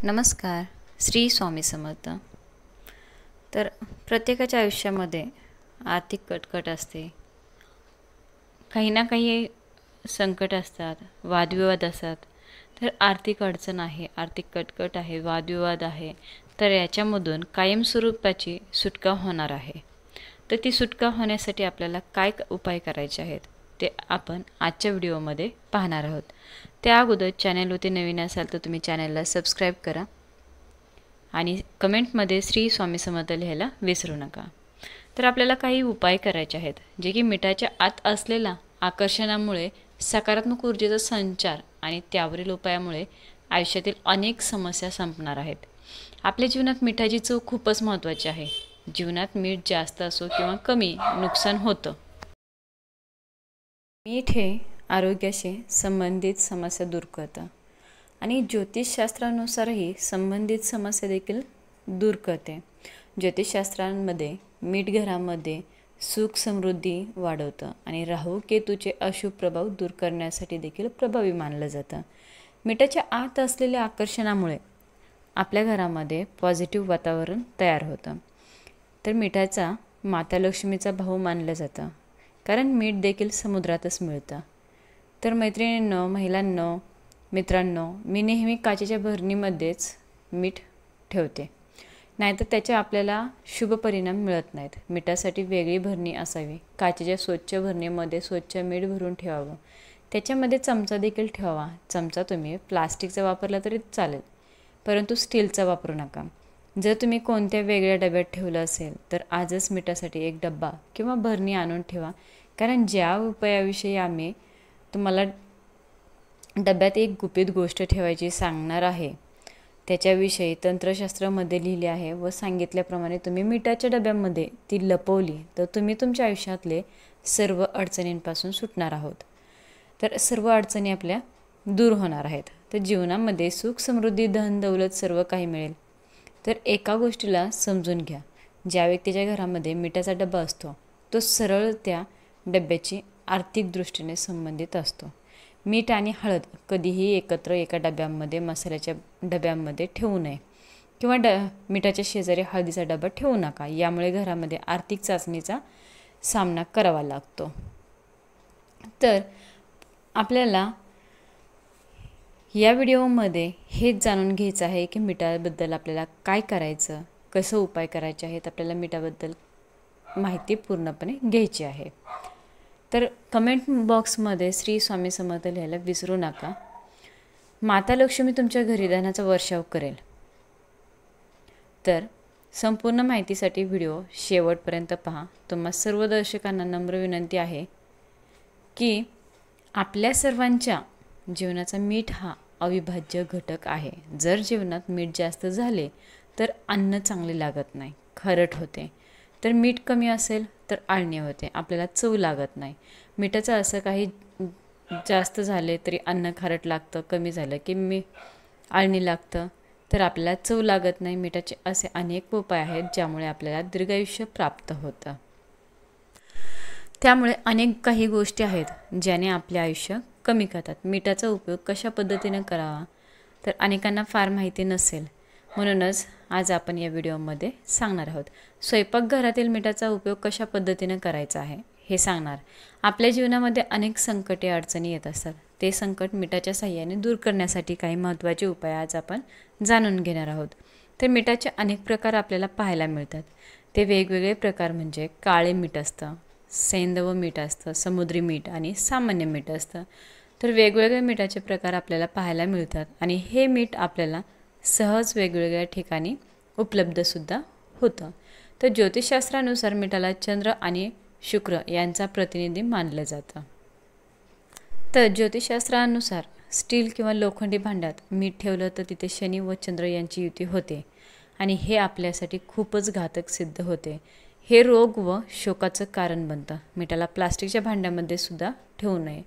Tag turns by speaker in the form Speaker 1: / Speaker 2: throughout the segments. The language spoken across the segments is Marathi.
Speaker 1: नमस्कार. श्री स्वामी समर्थ. तर प्रत्येकाच्या आयुष्यामध्ये आर्थिक कटकट असते. काही ना काही संकट असतात, वादविवाद असतात. तर आर्थिक अडचण आहे, आर्थिक कटकट आहे, वादविवाद आहे. तर याच्यामधून कायमस्वरूपाची सुटका होणार आहे. तर ती सुटका होण्यासाठी आपल्याला काय उपाय करायचे आहेत ते आपण आजच्या व्हिडिओमध्ये पाहणार आहोत. त्या अगोदर चॅनलवरती नवीन असाल तर तुम्ही चॅनलला सबस्क्राईब करा आणि कमेंटमध्ये श्री स्वामी समर्थ लिहायला विसरू नका. तर आपल्याला काही उपाय करायचे आहेत जे की मिठाच्या आत असलेल्या आकर्षणामुळे सकारात्मक ऊर्जेचा संचार आणि त्यावरील उपायामुळे आयुष्यातील अनेक समस्या संपणार आहेत. आपल्या जीवनात मिठाची चव खूपच महत्त्वाची आहे. जीवनात मीठ जास्त असो किंवा कमी नुकसान होतं. मीठ हे आरोग्याशी संबंधित समस्या दूर करतं आणि ज्योतिषशास्त्रानुसारही संबंधित समस्या देखील दूर करते. ज्योतिषशास्त्रांमध्ये मीठ घरामध्ये सुख समृद्धी वाढवतं आणि राहू केतूचे अशुभ प्रभाव दूर करण्यासाठी देखील प्रभावी मानलं जातं. मिठाच्या आत असलेल्या आकर्षणामुळे आपल्या घरामध्ये पॉझिटिव्ह वातावरण तयार होतं. तर मिठाचा माता लक्ष्मीचा भाऊ मानलं जातं, कारण मीठ देखील समुद्रातच मिळतं. तर मैत्रिणींनो, महिलांनो, मित्रांनो, मी नेहमी काचेच्या भरणीमध्येच मीठ ठेवते, नाहीतर त्याचे आपल्याला शुभ परिणाम मिळत नाहीत. मिठासाठी वेगळी भरणी असावी. काचेच्या स्वच्छ भरणीमध्ये स्वच्छ मीठ भरून ठेवावं. त्याच्यामध्ये चमचा देखील ठेवावा. चमचा तुम्ही प्लास्टिकचा वापरला तरी चालेल, परंतु स्टीलचा वापरू नका. जर तुम्ही कोणत्या वेगळ्या डब्यात ठेवलं असेल तर आजच मिठासाठी एक डब्बा किंवा भरणी आणून ठेवा, कारण ज्या उपायाविषयी आम्ही तुम्हाला डब्यात एक गुपित गोष्ट ठेवायची सांगणार आहे त्याच्याविषयी तंत्रशास्त्रामध्ये लिहिले आहे व सांगितल्याप्रमाणे तुम्ही मिठाच्या डब्यामध्ये ती लपवली तर तुम्ही तुमच्या आयुष्यातले सर्व अडचणींपासून सुटणार आहोत. तर सर्व अडचणी आपल्या दूर होणार आहेत. तर जीवनामध्ये सुख समृद्धी धन दौलत सर्व काही मिळेल. तर एका गोष्टीला समजून घ्या. ज्या व्यक्तीच्या घरामध्ये मिठाचा डबा असतो तो सरळ त्या डब्याची आर्थिक दृष्टीने संबंधित असतो. मीठ आणि हळद कधीही एकत्र एका डब्यामध्ये मसाल्याच्या डब्यामध्ये ठेवू नये किंवा मिठाच्या शेजारी हळदीचा डबा ठेवू नका. यामुळे घरामध्ये आर्थिक चाचणीचा सामना करावा लागतो. तर आपल्याला या व्हिडिओमध्ये हेच जाणून घ्यायचं आहे की मिठाबद्दल आपल्याला काय करायचं, कसं उपाय करायचे आहेत. आपल्याला मिठाबद्दल माहिती पूर्णपणे घ्यायची आहे. तर कमेंट बॉक्समध्ये श्री स्वामी समर्थ लिहायला विसरू नका. माता लक्ष्मी तुमच्या घरी धनाचा वर्षाव करेल. तर संपूर्ण माहितीसाठी व्हिडिओ शेवटपर्यंत पहा. तुम्हा सर्व दर्शकांना नम्र विनंती आहे की आपल्या सर्वांच्या जीवनाचा मीठ हा अविभाज्य घटक आहे. जर जीवनात मीठ जास्त झाले तर अन्न चांगले लागत नाही, खारट होते. तर मीठ कमी असेल तर आळणी होते, आपल्याला चव लागत नाही. मिठाचं असं काही जास्त झाले तरी अन्न खारट लागतं, कमी झालं की आळणी लागतं, तर आपल्याला चव लागत नाही. मिठाचे असे अनेक उपाय आहेत ज्यामुळे आपल्याला दीर्घायुष्य प्राप्त होतं. त्यामुळे अनेक काही गोष्टी आहेत ज्याने आपले आयुष्य कमी करतात. मिठाचा उपयोग कशा पद्धतीने करावा तर अनेकांना फार माहिती नसेल, म्हणूनच आज आपण या व्हिडिओमध्ये सांगणार आहोत. स्वयंपाकघरातील मिठाचा उपयोग कशा पद्धतीने करायचा आहे हे सांगणार. आपल्या जीवनामध्ये अनेक संकटे अडचणी येत असतात. ते संकट मिठाच्या साहाय्याने दूर करण्यासाठी काही महत्त्वाचे उपाय आज आपण जाणून घेणार आहोत. तर मिठाचे अनेक प्रकार आपल्याला पाहायला मिळतात. ते वेगवेगळे प्रकार म्हणजे काळे मीठ असतं, सैंधव मीठ असतं, समुद्री मीठ आणि सामान्य मीठ असतं. तर वेगवेगळे मिठाचे प्रकार आपल्याला पाहायला मिळतात आणि हे मीठ आपल्याला सहज वेगवेगळ्या ठिकाणी उपलब्धसुद्धा होतं. तर ज्योतिषशास्त्रानुसार मिठाला चंद्र आणि शुक्र यांचा प्रतिनिधी मानलं जातं. तर ज्योतिषशास्त्रानुसार स्टील किंवा लोखंडी भांड्यात मीठ ठेवलं तर तिथे शनी व चंद्र यांची युती होते आणि हे आपल्यासाठी खूपच घातक सिद्ध होते. हे रोग व शोकाचं कारण बनतं. मिठाला प्लास्टिकच्या भांड्यामध्ये सुद्धा ठेवू नये.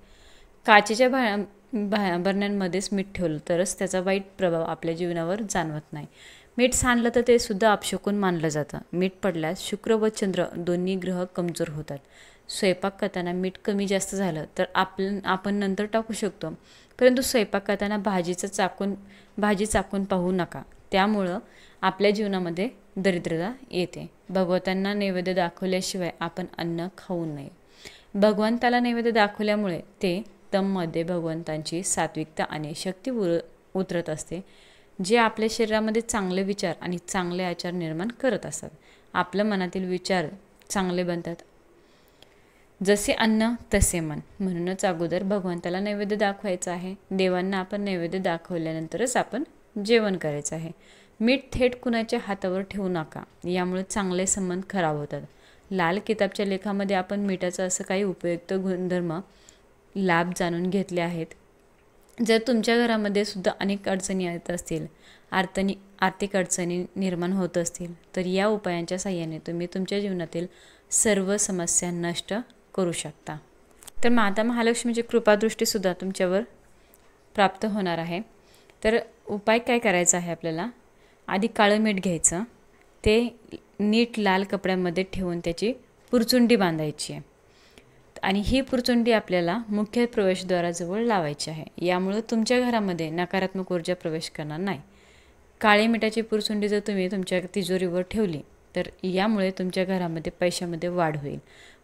Speaker 1: काचेच्या बरण्यांमध्येच मीठ ठेवलं तरच त्याचा वाईट प्रभाव आपल्या जीवनावर जाणवत नाही. मीठ सांडलं तर ते सुद्धा अपशकुन मानलं जातं. मीठ पडल्यास शुक्र व चंद्र दोन्ही ग्रह कमजोर होतात. स्वयंपाक करताना मीठ कमी जास्त झालं तर आपण नंतर टाकू शकतो, परंतु स्वयंपाक करताना भाजीचं चाकून भाजी चाखून पाहू नका, त्यामुळं आपल्या जीवनामध्ये दरिद्रता येते. भगवंतांना नैवेद्य दाखवल्याशिवाय आपण अन्न खाऊ नये. भगवंताला नैवेद्य दाखवल्यामुळे ते तममध्ये भगवंतांची सात्विकता आणि शक्ती उतरत असते, जे आपल्या शरीरामध्ये चांगले विचार आणि चांगले आचार निर्माण करत असतात. आपल्या मनातील विचार चांगले बनतात. जसे अन्न तसे मन. म्हणूनच अगोदर भगवंताला नैवेद्य दाखवायचा आहे. देवांना आपण नैवेद्य दाखवल्यानंतरच आपण जेवण करायचं आहे. मीठ थेट कुणाच्या हातावर ठेवू नका, यामुळे चांगले संबंध खराब होतात. लाल किताबच्या लेखामध्ये आपण मिठाचा असं काही उपयुक्त गुणधर्म लाभ जाणून घेतले आहेत. जर तुमच्या घरामध्ये सुद्धा अनेक अडचणी येत असतील, आर्थिक अडचणी निर्माण होत असतील, तर या उपायांच्या साहाय्याने तुम्ही तुमच्या जीवनातील सर्व समस्या नष्ट करू शकता. तर माता महालक्ष्मीची कृपादृष्टीसुद्धा तुमच्यावर प्राप्त होणार आहे. तर उपाय काय करायचा आहे आपल्याला? आधी काळं मीठ घ्यायचं, ते नीट लाल कपड्यामध्ये ठेवून त्याची पुरचुंडी बांधायची आहे आणि ही पुरचुंडी आपल्याला मुख्य प्रवेशद्वाराजवळ लावायची आहे. यामुळे तुमच्या घरामध्ये नकारात्मक ऊर्जा प्रवेश करणार नाही. काळे मिठाची पुरचुंडी जर तुम्ही तुमच्या तिजोरीवर ठेवली तर यामुळे तुमच्या घरामध्ये पैशामध्ये वाढ होईल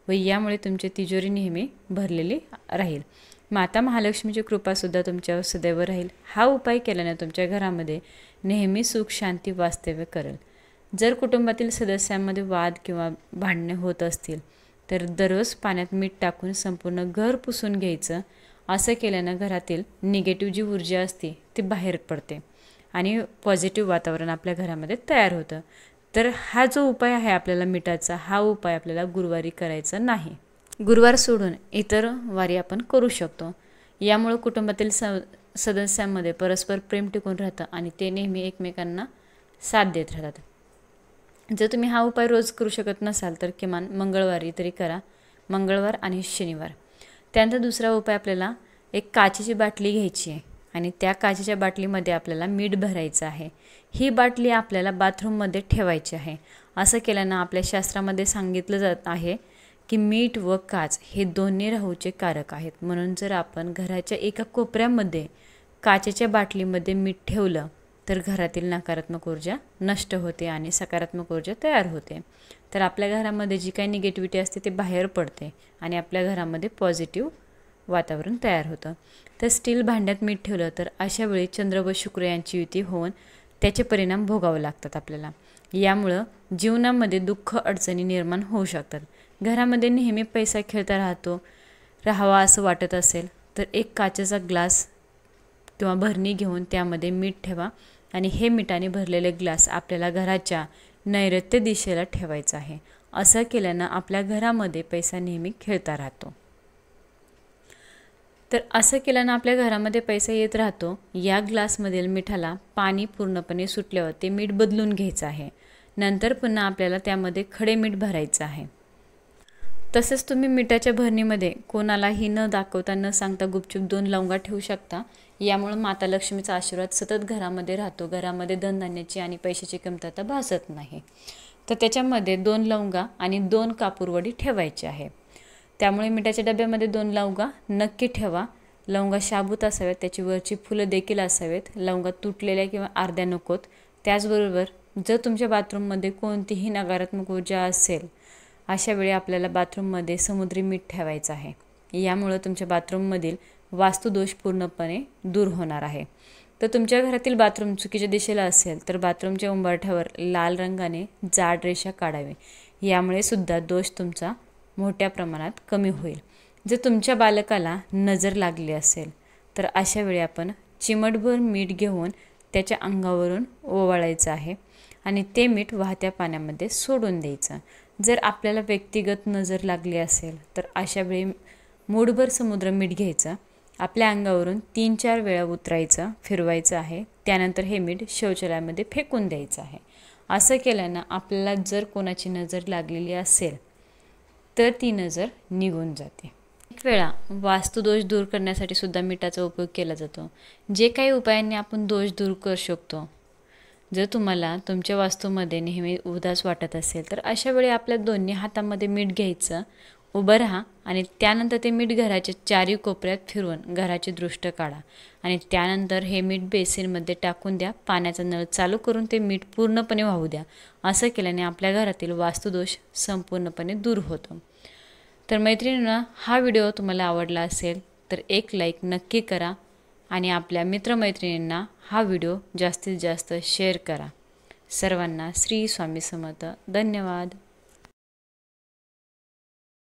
Speaker 1: व यामुळे तुमची तिजोरी नेहमी भरलेली राहील. माता महालक्ष्मीची कृपासुद्धा तुमच्यावर सदैव राहील. हा उपाय केल्याने तुमच्या घरामध्ये नेहमी सुख शांती वास्तव्य करेल. जर कुटुंबातील सदस्यांमध्ये वाद किंवा भांडणे होत असतील तर दररोज पाण्यात मीठ टाकून संपूर्ण घर पुसून घ्यायचं. असं केल्यानं घरातील निगेटिव्ह जी ऊर्जा असते ती बाहेर पडते आणि पॉझिटिव्ह वातावरण आपल्या घरामध्ये तयार होतं. तर हा जो उपाय आहे आपल्याला मिठाचा, हा उपाय आपल्याला गुरुवारी करायचा नाही. गुरुवार सोडून इतर वारी आपण करू शकतो. यामुळे कुटुंबातील सदस्यांमध्ये परस्पर प्रेम टिकून राहतं आणि ते नेहमी एकमेकांना साथ देत राहतात. जर तुम्ही हा उपाय रोज करू शकत नसाल तर किमान मंगळवारी तरी करा, मंगळवार आणि शनिवार. त्यानंतर दुसरा उपाय आपल्याला एक काचेची बाटली घ्यायची आहे आणि त्या काचेच्या बाटलीमध्ये आपल्याला मीठ भरायचं आहे. ही बाटली आपल्याला बाथरूममध्ये ठेवायची आहे. असं केल्यानं आपल्या शास्त्रामध्ये सांगितलं जात आहे की मीठ व काच हे दोन्ही राहूचे कारक आहेत. म्हणून जर आपण घराच्या एका कोपऱ्यामध्ये काचेच्या बाटलीमध्ये मीठ ठेवलं तर घरातील नकारात्मक ऊर्जा नष्ट होते आणि सकारात्मक ऊर्जा तयार होते. तर आपल्या घरामध्ये जी काही निगेटिव्हिटी असते ते बाहेर पडते आणि आपल्या घरामध्ये पॉझिटिव्ह वातावरण तयार होतं. तर स्टील भांड्यात मीठ ठेवलं तर अशा वेळी चंद्र व शुक्र यांची युती होऊन त्याचे परिणाम भोगावे लागतात आपल्याला. यामुळं जीवनामध्ये दुःख अडचणी निर्माण होऊ शकतात. घरामध्ये नेहमी पैसा खेळता राहावा असं वाटत असेल तर एक काचेचा ग्लास किंवा भरणी घेऊन त्यामध्ये मीठ ठेवा आणि हे मिठाने भरलेले ग्लास आपल्याला घराच्या नैऋत्य दिशेला ठेवायचं आहे. असं केल्यानं आपल्या घरामध्ये पैसा नेहमी खेळता राहतो. तर असं केल्यानं आपल्या घरामध्ये पैसा येत राहतो. या ग्लासमधील मिठाला पाणी पूर्णपणे सुटल्यावर ते मीठ बदलून घ्यायचं आहे. नंतर पुन्हा आपल्याला त्यामध्ये खडे मीठ भरायचं आहे. तसेच तुम्ही मिठाच्या भरणीमध्ये कोणालाही न दाखवता न सांगता गुपचूप 2 लवंगा ठेवू शकता. यामुळे माता लक्ष्मीचा आशीर्वाद सतत घरामध्ये राहतो. घरामध्ये धनधान्याची आणि पैशाची कमतरता भासत नाही. तर त्याच्यामध्ये 2 लवंगा आणि 2 कापूरवडी ठेवायची आहे. त्यामुळे मिठाच्या डब्यामध्ये 2 लवंगा नक्की ठेवा. लवंगा शाबूत असाव्यात, त्याची वरची फुलं देखील असावेत. लवंगा तुटलेल्या किंवा अर्ध्या नकोत. त्याचबरोबर जर तुमच्या बाथरूममध्ये कोणतीही नकारात्मक ऊर्जा असेल अशा वेळी आपल्याला बाथरूममध्ये समुद्री मीठ ठेवायचं आहे. यामुळे तुमच्या बाथरूममधील वास्तुदोष पूर्णपणे दूर होणार आहे. तर तुमच्या घरातील बाथरूम चुकीच्या दिशेला असेल तर बाथरूमच्या उंबरठ्यावर लाल रंगाने जाड रेषा काढावी. यामुळे सुद्धा दोष तुमचा मोठ्या प्रमाणात कमी होईल. जर तुमच्या बालकाला नजर लागली असेल तर अशा वेळी आपण चिमटभर मीठ घेऊन त्याच्या अंगावरून ओवाळायचं आहे आणि ते मीठ वाहत्या पाण्यामध्ये सोडून द्यायचं. जर आपल्याला व्यक्तिगत नजर लागली असेल तर अशा वेळी मूठभर समुद्र मीठ घ्यायचं, आपल्या अंगावरून 3-4 वेळा उतरायचं, फिरवायचं आहे. त्यानंतर हे मीठ शौचालयामध्ये फेकून द्यायचं आहे. असं केल्यानं आपल्याला जर कोणाची नजर लागलेली असेल तर ती नजर निघून जाते. एक वेळा वास्तुदोष दूर करण्यासाठी सुद्धा मिठाचा उपयोग केला जातो. जे काही उपायांनी आपण दोष दूर करू शकतो. जर तुम्हाला तुमच्या वास्तूमध्ये नेहमी उदास वाटत असेल तर अशा वेळी आपल्या दोन्ही हातामध्ये मीठ घ्यायचं, उभं राहा आणि त्यानंतर ते मीठ घराच्या चारी कोपऱ्यात फिरवून घराची दृष्ट काढा आणि त्यानंतर हे मीठ बेसिनमध्ये टाकून द्या. पाण्याचा नळ चालू करून ते मीठ पूर्णपणे वाहू द्या. असं केल्याने आपल्या घरातील वास्तुदोष संपूर्णपणे दूर होतो. तर मैत्रिणींनो, हा व्हिडिओ तुम्हाला आवडला असेल तर एक लाईक नक्की करा आणि आपल्या मित्रमैत्रिणींना हा व्हिडिओ जास्तीत जास्त शेअर करा. सर्वांना श्री स्वामी समर्थ. धन्यवाद.